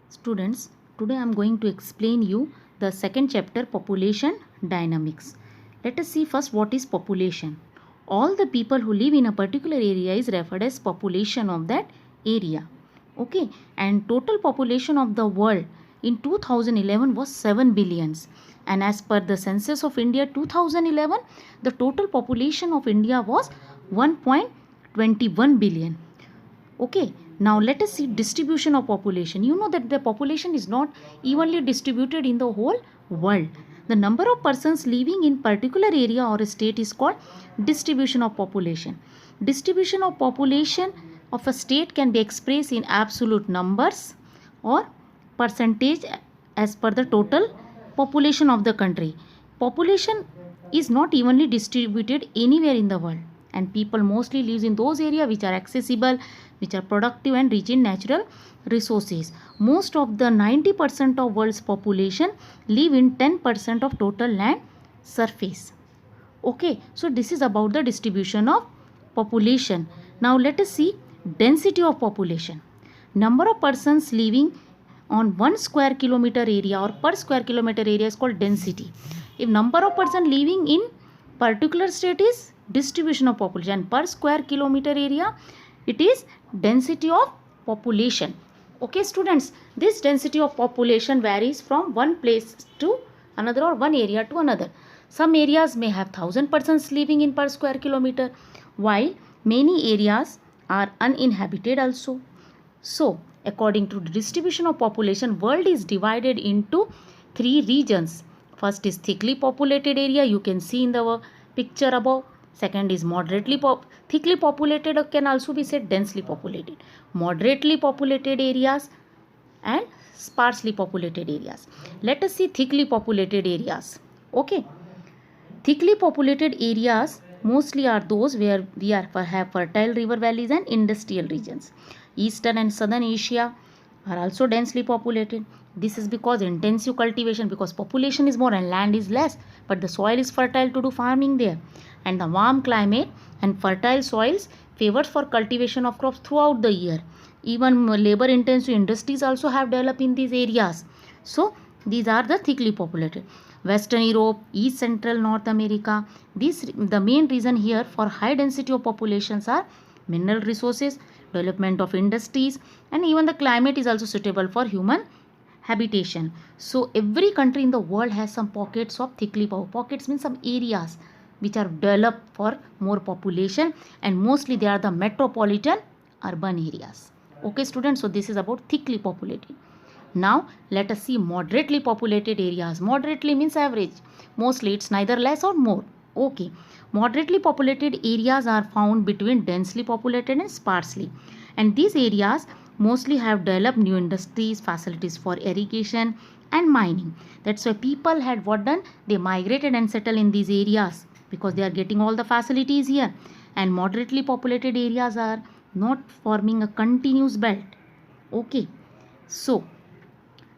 Students, today I am going to explain you the second chapter, population dynamics. Let us see first what is population. All the people who live in a particular area is referred as population of that area. Okay, and total population of the world in 2011 was 7 billions, and as per the census of India 2011, the total population of India was 1.21 billion. Okay, now let us see distribution of population. You know that the population is not evenly distributed in the whole world. The number of persons living in particular area or a state is called distribution of population. Distribution of population of a state can be expressed in absolute numbers or percentage as per the total population of the country. Population is not evenly distributed anywhere in the world, and people mostly lives in those areas which are accessible, which are productive and rich in natural resources. Most of the 90% of world's population live in 10% of total land surface. Okay, so this is about the distribution of population. Now let us see density of population. Number of persons living on 1 square kilometer area or per square kilometer area is called density. If number of person living in particular state is distribution of population, per square kilometer area it is density of population. Okay students, this density of population varies from one place to another or one area to another. Some areas may have 1000 persons living in per square kilometer, while many areas are uninhabited also. So according to the distribution of population, world is divided into three regions. First is thickly populated area, you can see in the picture above. Second is thickly populated, or can also be said densely populated. Moderately populated areas and sparsely populated areas. Let us see thickly populated areas. Okay. Thickly populated areas mostly are those where we have fertile river valleys and industrial regions. Eastern and southern Asia are also densely populated. This is because intensive cultivation, because population is more and land is less, but the soil is fertile to do farming there, and the warm climate and fertile soils favors for cultivation of crops throughout the year. Even labor intensive industries also have developed in these areas. So these are the thickly populated. Western Europe, East Central North America, the main reason here for high density of populations are mineral resources, development of industries, and even the climate is also suitable for human habitation. So every country in the world has some pockets of thickly populated. Pockets means some areas which are developed for more population, and mostly they are the metropolitan urban areas. Okay students, so this is about thickly populated. Now let us see moderately populated areas. Moderately means average. Mostly it's neither less or more. Okay. Moderately populated areas are found between densely populated and sparsely. And these areas mostly have developed new industries, facilities for irrigation and mining. That's why people had what done? They migrated and settled in these areas because they are getting all the facilities here. And moderately populated areas are not forming a continuous belt. Okay. So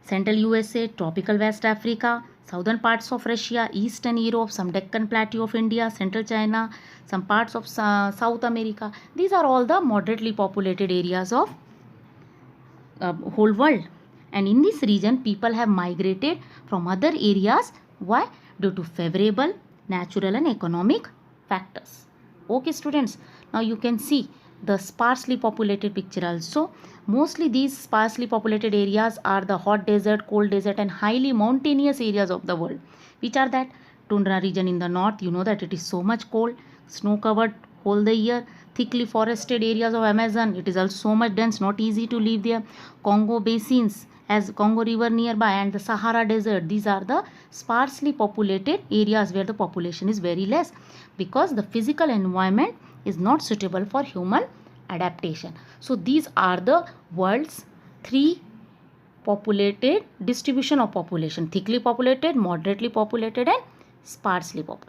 Central USA, tropical West Africa, southern parts of Russia, Eastern Europe, some Deccan Plateau of India, Central China, some parts of South America. These are all the moderately populated areas of whole world. And in this region, people have migrated from other areas. Why? Due to favorable natural and economic factors. Okay students, now you can see the sparsely populated picture also. Mostly these sparsely populated areas are the hot desert, cold desert and highly mountainous areas of the world. Which are that? Tundra region in the north, you know that it is so much cold, snow covered whole the year. Thickly forested areas of Amazon, it is also so much dense, not easy to live there. Congo basins, as Congo river nearby, and the Sahara desert, these are the sparsely populated areas where the population is very less, because the physical environment is not suitable for human adaptation. So these are the world's three populated distribution of population: thickly populated, moderately populated and sparsely populated.